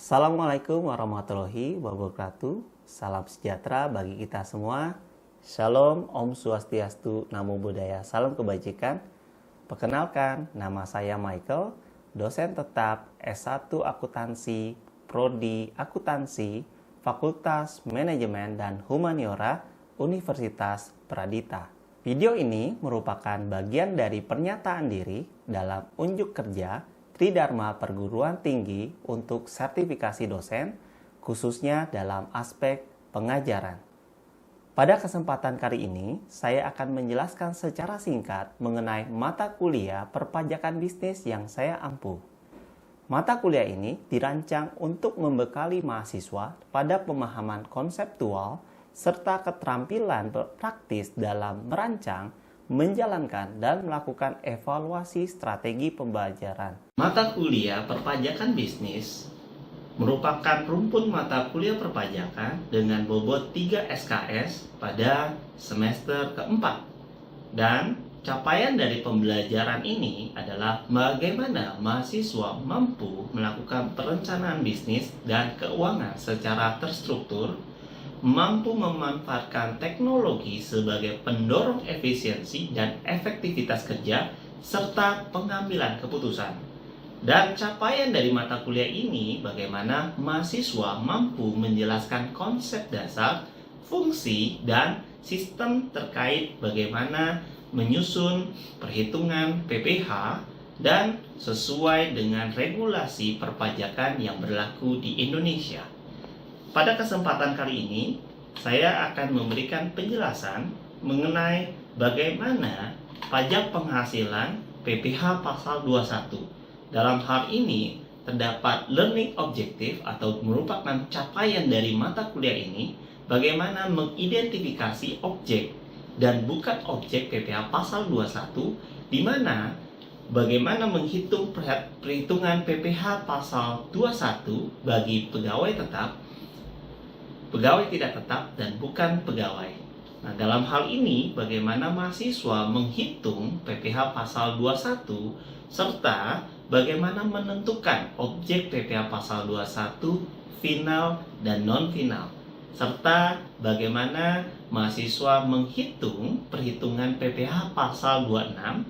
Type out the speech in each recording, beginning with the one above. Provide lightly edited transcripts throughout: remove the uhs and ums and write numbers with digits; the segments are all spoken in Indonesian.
Assalamualaikum warahmatullahi wabarakatuh. Salam sejahtera bagi kita semua. Shalom, Om Swastiastu, Namo Buddhaya, salam kebajikan. Perkenalkan, nama saya Michael, dosen tetap S1 Akuntansi, Prodi Akuntansi, Fakultas Manajemen dan Humaniora, Universitas Pradita. Video ini merupakan bagian dari pernyataan diri dalam unjuk kerja Tridharma Perguruan Tinggi untuk sertifikasi dosen, khususnya dalam aspek pengajaran. Pada kesempatan kali ini, saya akan menjelaskan secara singkat mengenai mata kuliah perpajakan bisnis yang saya ampuh. Mata kuliah ini dirancang untuk membekali mahasiswa pada pemahaman konseptual serta keterampilan praktis dalam merancang, menjalankan dan melakukan evaluasi strategi pembelajaran. Mata kuliah perpajakan bisnis merupakan rumpun mata kuliah perpajakan dengan bobot 3 SKS pada semester keempat. Dan capaian dari pembelajaran ini adalah bagaimana mahasiswa mampu melakukan perencanaan bisnis dan keuangan secara terstruktur, mampu memanfaatkan teknologi sebagai pendorong efisiensi dan efektivitas kerja, serta pengambilan keputusan. Dan capaian dari mata kuliah ini bagaimana mahasiswa mampu menjelaskan konsep dasar, fungsi, dan sistem terkait bagaimana menyusun perhitungan PPh dan sesuai dengan regulasi perpajakan yang berlaku di Indonesia. Pada kesempatan kali ini, saya akan memberikan penjelasan mengenai bagaimana pajak penghasilan PPh pasal 21. Dalam hal ini, terdapat learning objective atau merupakan capaian dari mata kuliah ini, bagaimana mengidentifikasi objek dan bukan objek PPh pasal 21, di mana bagaimana menghitung perhitungan PPh pasal 21 bagi pegawai tetap, pegawai tidak tetap, dan bukan pegawai. Nah, dalam hal ini, bagaimana mahasiswa menghitung PPh pasal 21, serta bagaimana menentukan objek PPh pasal 21, final dan non-final, serta bagaimana mahasiswa menghitung perhitungan PPh pasal 26,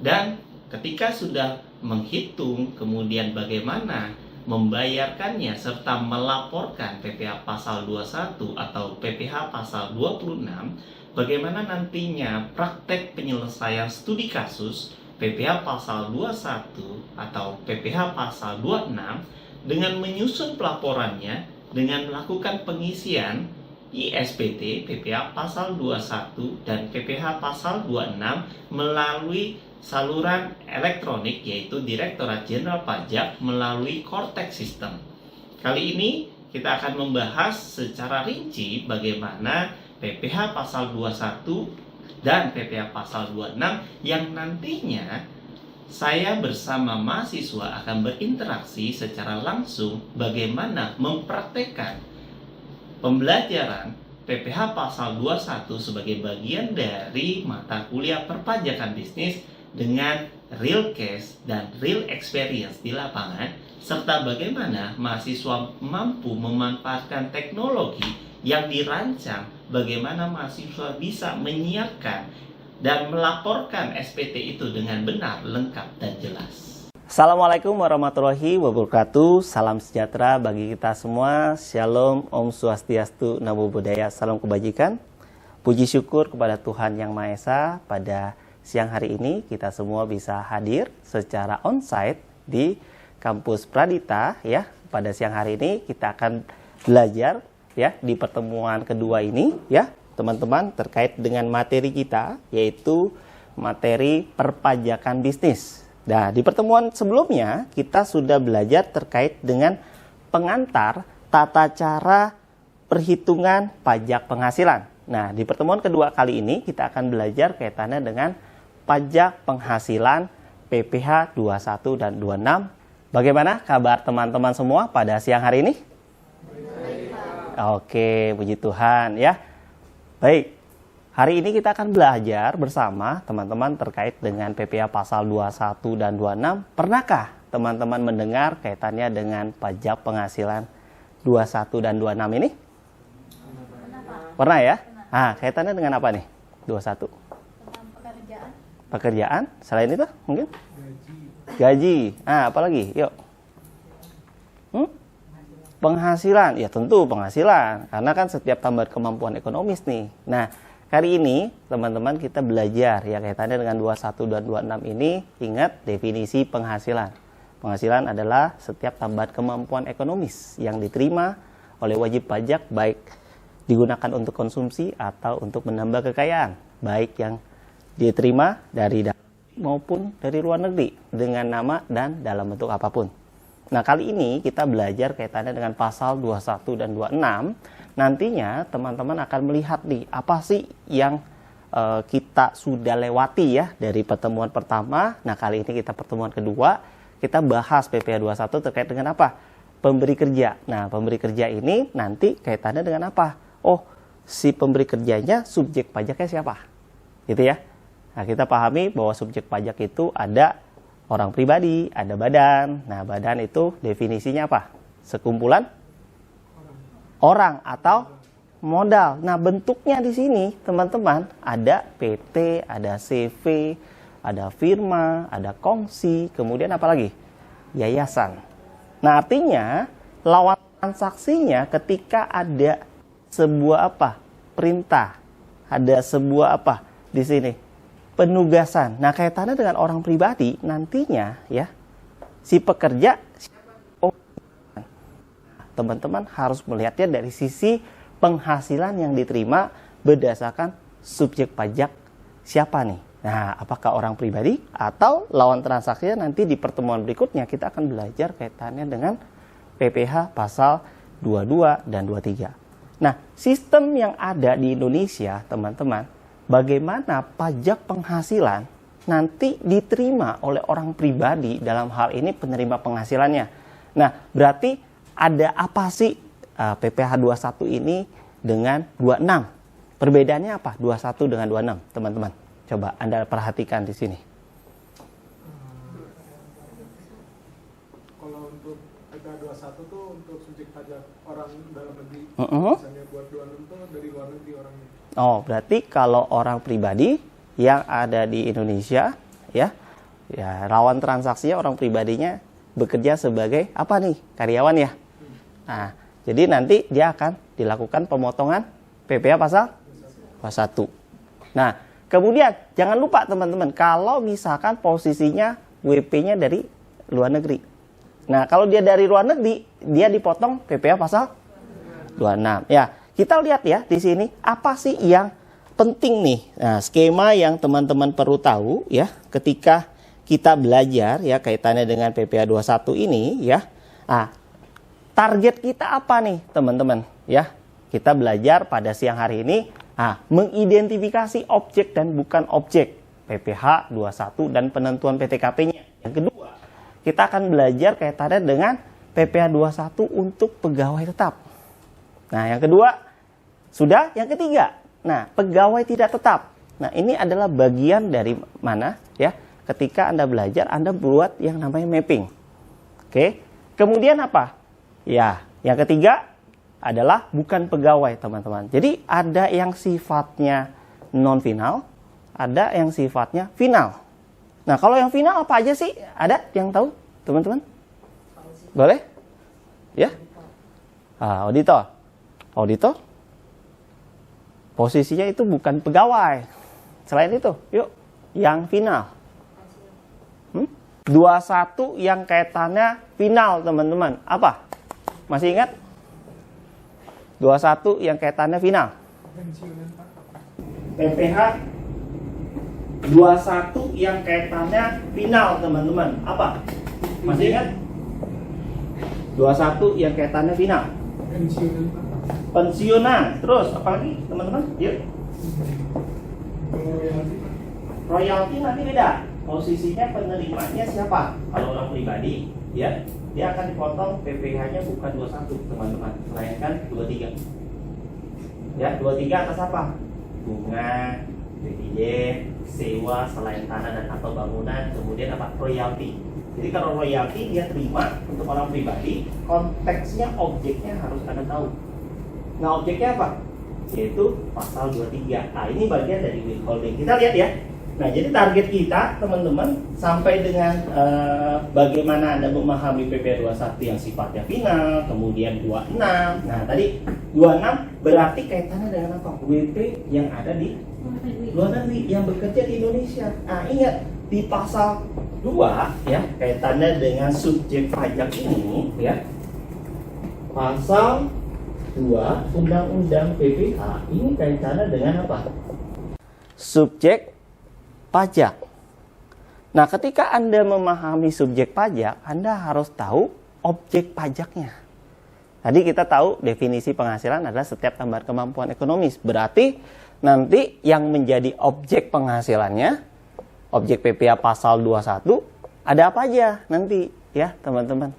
dan ketika sudah menghitung, kemudian bagaimana membayarkannya serta melaporkan PPh pasal 21 atau PPh pasal 26, bagaimana nantinya praktek penyelesaian studi kasus PPh pasal 21 atau PPh pasal 26 dengan menyusun pelaporannya dengan melakukan pengisian ISPT PPh pasal 21 dan PPh pasal 26 melalui saluran elektronik, yaitu Direktorat Jenderal Pajak melalui Cortex System. Kali ini kita akan membahas secara rinci bagaimana PPh pasal 21 dan PPh pasal 26 yang nantinya saya bersama mahasiswa akan berinteraksi secara langsung bagaimana mempraktekkan pembelajaran PPh pasal 21 sebagai bagian dari mata kuliah perpajakan bisnis dengan real case dan real experience di lapangan, serta bagaimana mahasiswa mampu memanfaatkan teknologi yang dirancang, bagaimana mahasiswa bisa menyiapkan dan melaporkan SPT itu dengan benar, lengkap, dan jelas. Assalamualaikum warahmatullahi wabarakatuh. Salam sejahtera bagi kita semua. Shalom, Om Swastiastu, Namo Buddhaya, salam kebajikan. Puji syukur kepada Tuhan Yang Maha Esa, pada siang hari ini kita semua bisa hadir secara onsite di kampus Pradita ya. Pada siang hari ini kita akan belajar ya di pertemuan kedua ini ya, teman-teman, terkait dengan materi kita, yaitu materi perpajakan bisnis. Nah, di pertemuan sebelumnya kita sudah belajar terkait dengan pengantar tata cara perhitungan pajak penghasilan. Nah, di pertemuan kedua kali ini kita akan belajar kaitannya dengan pajak penghasilan PPh 21 dan 26. Bagaimana kabar teman-teman semua pada siang hari ini? Oke, puji Tuhan ya. Baik, hari ini kita akan belajar bersama teman-teman terkait dengan PPh pasal 21 dan 26. Pernahkah teman-teman mendengar kaitannya dengan pajak penghasilan 21 dan 26 ini? Pernah ya? Nah, kaitannya dengan apa nih? 21. Pekerjaan. Pekerjaan, selain itu mungkin? Gaji. Ah, apalagi? Yuk. Penghasilan, ya tentu penghasilan. Karena kan setiap tambahan kemampuan ekonomis nih. Nah, kali ini teman-teman kita belajar ya kaitannya dengan 21 dan 26 ini. Ingat definisi penghasilan. Penghasilan adalah setiap tambahan kemampuan ekonomis yang diterima oleh wajib pajak baik digunakan untuk konsumsi atau untuk menambah kekayaan. Baik yang diterima dari dalam maupun dari luar negeri dengan nama dan dalam bentuk apapun. Nah, kali ini kita belajar kaitannya dengan pasal 21 dan 26. Nantinya teman-teman akan melihat nih, apa sih yang kita sudah lewati ya dari pertemuan pertama. Nah, kali ini kita pertemuan kedua, kita bahas PPh 21 terkait dengan apa? Pemberi kerja. Nah, pemberi kerja ini nanti kaitannya dengan apa? Oh, si pemberi kerjanya subjek pajaknya siapa? Gitu ya. Nah, kita pahami bahwa subjek pajak itu ada orang pribadi, ada badan. Nah, badan itu definisinya apa? Sekumpulan orang atau modal. Nah, bentuknya di sini, teman-teman, ada PT, ada CV, ada firma, ada kongsi, kemudian apa lagi? Yayasan. Nah, artinya lawan transaksinya ketika ada sebuah apa? Perintah. Ada sebuah apa di sini? Penugasan. Nah, kaitannya dengan orang pribadi nantinya ya, si pekerja, teman-teman harus melihatnya dari sisi penghasilan yang diterima berdasarkan subjek pajak siapa nih. Nah, apakah orang pribadi atau lawan transaksinya? Nanti di pertemuan berikutnya kita akan belajar kaitannya dengan PPh pasal 22 dan 23. Nah, sistem yang ada di Indonesia, teman-teman, bagaimana pajak penghasilan nanti diterima oleh orang pribadi, dalam hal ini penerima penghasilannya. Nah, berarti ada apa sih PPh 21 ini dengan 26? Perbedaannya apa 21 dengan 26, teman-teman? Coba Anda perhatikan di sini. Kalau untuk PPh 21 tuh untuk subjek pajak orang dalam negeri. Misalnya buat 26 tuh dari luar negeri orangnya. Oh, berarti kalau orang pribadi yang ada di Indonesia ya lawan transaksinya orang pribadinya bekerja sebagai apa nih? Karyawan ya. Nah, jadi nanti dia akan dilakukan pemotongan PPh pasal 21. Nah, kemudian jangan lupa teman-teman, kalau misalkan posisinya WP-nya dari luar negeri. Nah, kalau dia dari luar negeri, dia dipotong PPh pasal 26. Ya, kita lihat ya di sini apa sih yang penting nih. Nah, skema yang teman-teman perlu tahu ya ketika kita belajar ya kaitannya dengan PPh 21 ini ya. Nah, target kita apa nih, teman-teman? Ya, kita belajar pada siang hari ini mengidentifikasi objek dan bukan objek PPh 21 dan penentuan PTKP-nya. Yang kedua, kita akan belajar kaitannya dengan PPh 21 untuk pegawai tetap. Nah, yang kedua, sudah. Yang ketiga, nah, pegawai tidak tetap. Nah, ini adalah bagian dari mana ya? Ketika Anda belajar, Anda buat yang namanya mapping. Oke. Kemudian apa? Ya, yang ketiga adalah bukan pegawai, teman-teman. Jadi ada yang sifatnya non-final, ada yang sifatnya final. Nah, kalau yang final apa aja sih? Ada yang tahu, teman-teman? Boleh? Ya? Auditor. Auditor posisinya itu bukan pegawai. Selain itu, yuk, yang final. 21 yang kaitannya final, teman-teman. Apa? Masih ingat? 21 yang kaitannya final. PPh 21 yang kaitannya final, teman-teman. Apa? Masih ingat? 21 yang kaitannya final. Pensiunan. Terus apa lagi, teman-teman? Yuk. Royalti nanti beda. Posisinya penerimanya siapa? Kalau orang pribadi, ya, dia akan dipotong PPh-nya bukan 21, teman-teman, melainkan 23. Ya, 23 atas apa? Bunga, dividen, sewa selain tanah dan atau bangunan, kemudian apa? Royalti. Jadi kalau royalti dia terima untuk orang pribadi, konteksnya objeknya harus Anda tahu. Nah, objeknya apa? Yaitu pasal 23. Nah, ini bagian dari withholding. Kita lihat ya. Nah, jadi target kita teman-teman sampai dengan bagaimana Anda memahami PPh 21 yang sifatnya final, kemudian 26. Nah, tadi 26 berarti kaitannya dengan apa? WP yang ada di luar negeri yang bekerja di Indonesia. Nah, ingat di pasal 2 ya, kaitannya dengan subjek pajak ini ya. Pasal 2 Undang-Undang PPh ini kaitannya dengan apa? Subjek pajak. Nah, ketika Anda memahami subjek pajak, Anda harus tahu objek pajaknya. Tadi kita tahu definisi penghasilan adalah setiap tambahan kemampuan ekonomis. Berarti nanti yang menjadi objek penghasilannya, objek PPh pasal 21, ada apa aja nanti ya teman-teman?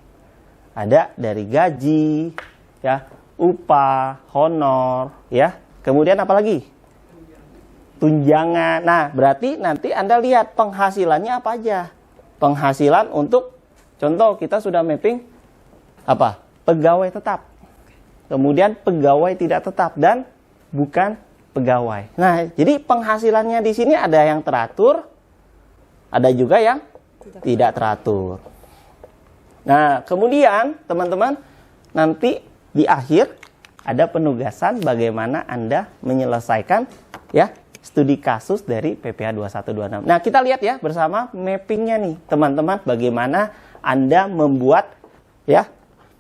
Ada dari gaji, ya, upah, honor, ya. Kemudian apa lagi? Tunjangan. Nah, berarti nanti Anda lihat penghasilannya apa aja. Penghasilan untuk, contoh kita sudah mapping apa? Pegawai tetap. Kemudian pegawai tidak tetap dan bukan pegawai. Nah, jadi penghasilannya di sini ada yang teratur, ada juga yang tidak teratur. Nah, kemudian teman-teman nanti di akhir ada penugasan bagaimana Anda menyelesaikan ya studi kasus dari PPh 2126. Nah, kita lihat ya bersama mappingnya nih, teman-teman, bagaimana Anda membuat ya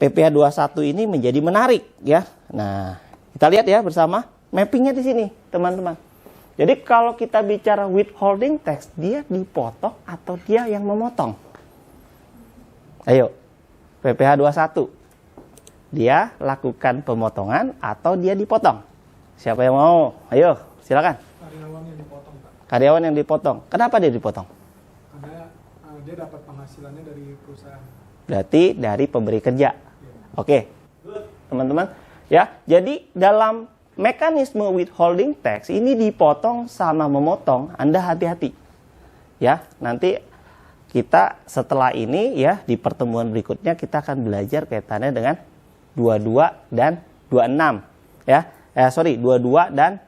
PPh 21 ini menjadi menarik ya. Nah, kita lihat ya bersama mappingnya di sini, teman-teman. Jadi kalau kita bicara withholding tax, dia dipotong atau dia yang memotong? Ayo, PPh 21. Dia lakukan pemotongan atau dia dipotong? Siapa yang mau? Ayo, silakan. Karyawan yang dipotong, Pak. Karyawan yang dipotong. Kenapa dia dipotong? Karena dia dapat penghasilannya dari perusahaan. Berarti dari pemberi kerja. Oke, teman-teman. Ya, jadi dalam mekanisme withholding tax ini dipotong sama memotong, Anda hati-hati. Ya, nanti kita setelah ini ya di pertemuan berikutnya kita akan belajar kaitannya dengan 22 dan 26 ya. 22 dan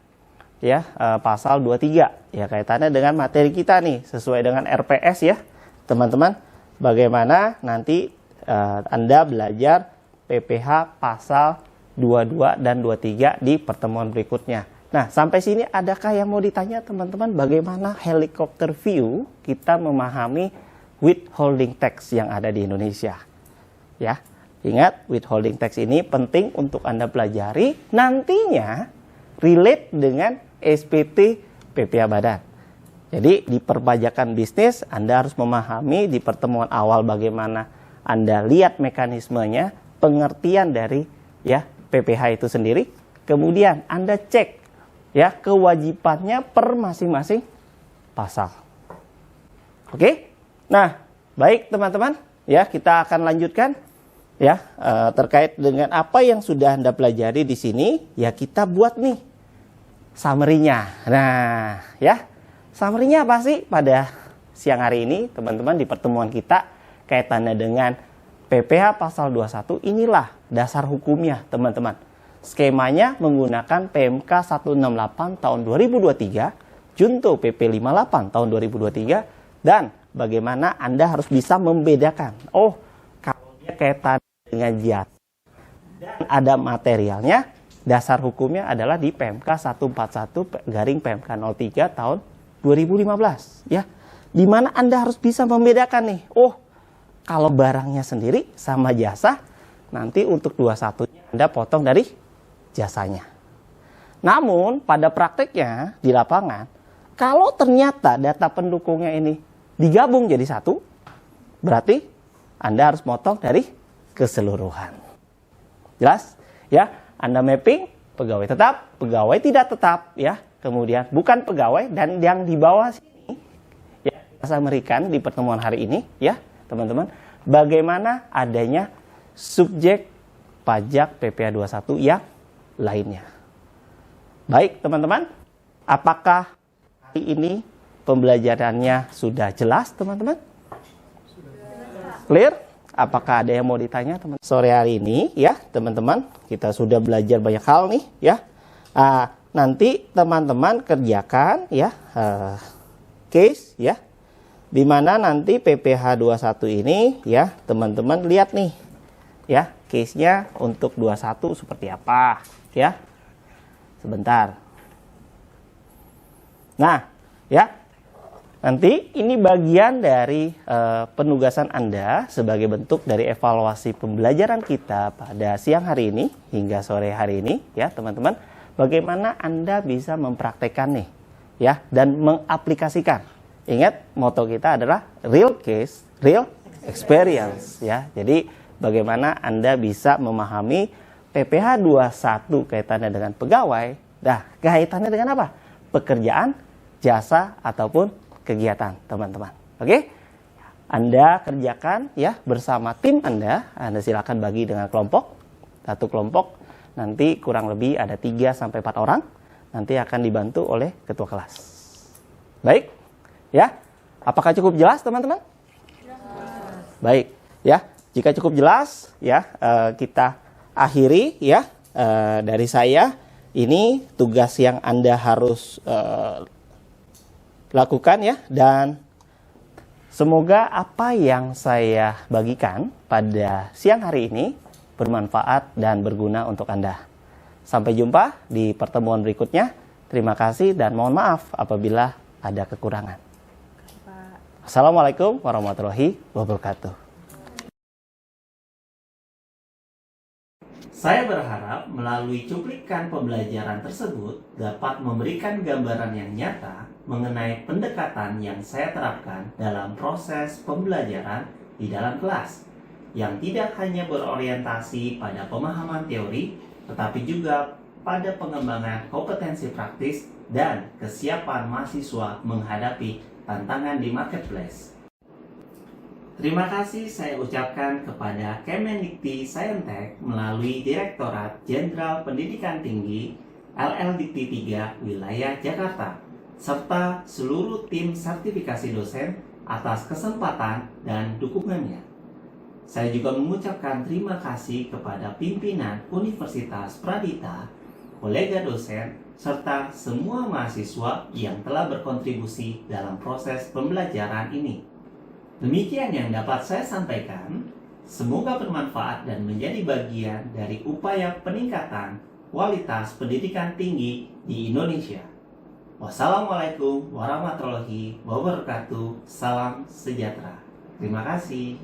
ya pasal 23 ya, kaitannya dengan materi kita nih sesuai dengan RPS ya, teman-teman. Bagaimana nanti Anda belajar PPh pasal 22 dan 23 di pertemuan berikutnya. Nah, sampai sini adakah yang mau ditanya teman-teman, bagaimana helikopter view kita memahami withholding tax yang ada di Indonesia? Ya, ingat withholding tax ini penting untuk Anda pelajari, nantinya relate dengan SPT PPh Badan. Jadi di perpajakan bisnis Anda harus memahami di pertemuan awal bagaimana Anda lihat mekanismenya, pengertian dari ya PPh itu sendiri, kemudian Anda cek ya kewajibannya per masing-masing pasal. Oke? Nah, baik teman-teman, ya kita akan lanjutkan ya terkait dengan apa yang sudah Anda pelajari di sini, ya kita buat nih summary-nya. Nah, ya summary-nya apa sih pada siang hari ini teman-teman di pertemuan kita kaitannya dengan PPh pasal 21, inilah dasar hukumnya teman-teman. Skemanya menggunakan PMK 168 tahun 2023, Junto PP 58 tahun 2023, dan bagaimana Anda harus bisa membedakan. Oh, kalau dia kaitan dengan jasa dan ada materialnya, dasar hukumnya adalah di PMK 141 garing PMK 03 tahun 2015 ya. Di mana Anda harus bisa membedakan nih. Oh, kalau barangnya sendiri sama jasa, nanti untuk 21-nya Anda potong dari jasanya. Namun pada prakteknya di lapangan, kalau ternyata data pendukungnya ini digabung jadi satu, berarti Anda harus potong dari keseluruhan. Jelas? Ya, Anda mapping pegawai tetap, pegawai tidak tetap, ya. Kemudian bukan pegawai dan yang di bawah sini, ya, saya berikan di pertemuan hari ini, ya, teman-teman, bagaimana adanya subjek pajak PPh 21 yang lainnya. Baik, teman-teman, apakah Ini pembelajarannya sudah jelas, teman-teman? Clear? Apakah ada yang mau ditanya, teman? Sore hari ini, ya, teman-teman, kita sudah belajar banyak hal nih, ya. Nanti teman-teman kerjakan, ya, case, ya, dimana nanti PPH 21 ini, ya, teman-teman lihat nih, ya, case-nya untuk 21 seperti apa, ya. Sebentar. Nah, ya. Nanti ini bagian dari penugasan Anda sebagai bentuk dari evaluasi pembelajaran kita pada siang hari ini hingga sore hari ini, ya teman-teman. Bagaimana Anda bisa mempraktekkan nih, ya, dan mengaplikasikan. Ingat, moto kita adalah real case, real experience, ya. Jadi bagaimana Anda bisa memahami PPH 21 kaitannya dengan pegawai, kaitannya dengan apa? Pekerjaan, jasa ataupun kegiatan, teman-teman. Oke? Anda kerjakan, ya, bersama tim Anda. Anda silakan bagi dengan kelompok. Satu kelompok nanti kurang lebih ada 3-4 orang. Nanti akan dibantu oleh ketua kelas. Baik? Ya? Apakah cukup jelas, teman-teman? Baik, ya. Jika cukup jelas, ya, kita akhiri, ya. Dari saya, ini tugas yang Anda harus lakukan, ya, dan semoga apa yang saya bagikan pada siang hari ini bermanfaat dan berguna untuk Anda. Sampai jumpa di pertemuan berikutnya. Terima kasih dan mohon maaf apabila ada kekurangan. Assalamualaikum warahmatullahi wabarakatuh. Saya berharap melalui cuplikan pembelajaran tersebut dapat memberikan gambaran yang nyata mengenai pendekatan yang saya terapkan dalam proses pembelajaran di dalam kelas, yang tidak hanya berorientasi pada pemahaman teori, tetapi juga pada pengembangan kompetensi praktis dan kesiapan mahasiswa menghadapi tantangan di marketplace. Terima kasih saya ucapkan kepada Kemendikti Saintek melalui Direktorat Jenderal Pendidikan Tinggi LLDikti 3 Wilayah Jakarta, serta seluruh tim sertifikasi dosen atas kesempatan dan dukungannya. Saya juga mengucapkan terima kasih kepada pimpinan Universitas Pradita, kolega dosen, serta semua mahasiswa yang telah berkontribusi dalam proses pembelajaran ini. Demikian yang dapat saya sampaikan. Semoga bermanfaat dan menjadi bagian dari upaya peningkatan kualitas pendidikan tinggi di Indonesia. Wassalamualaikum warahmatullahi wabarakatuh. Salam sejahtera. Terima kasih.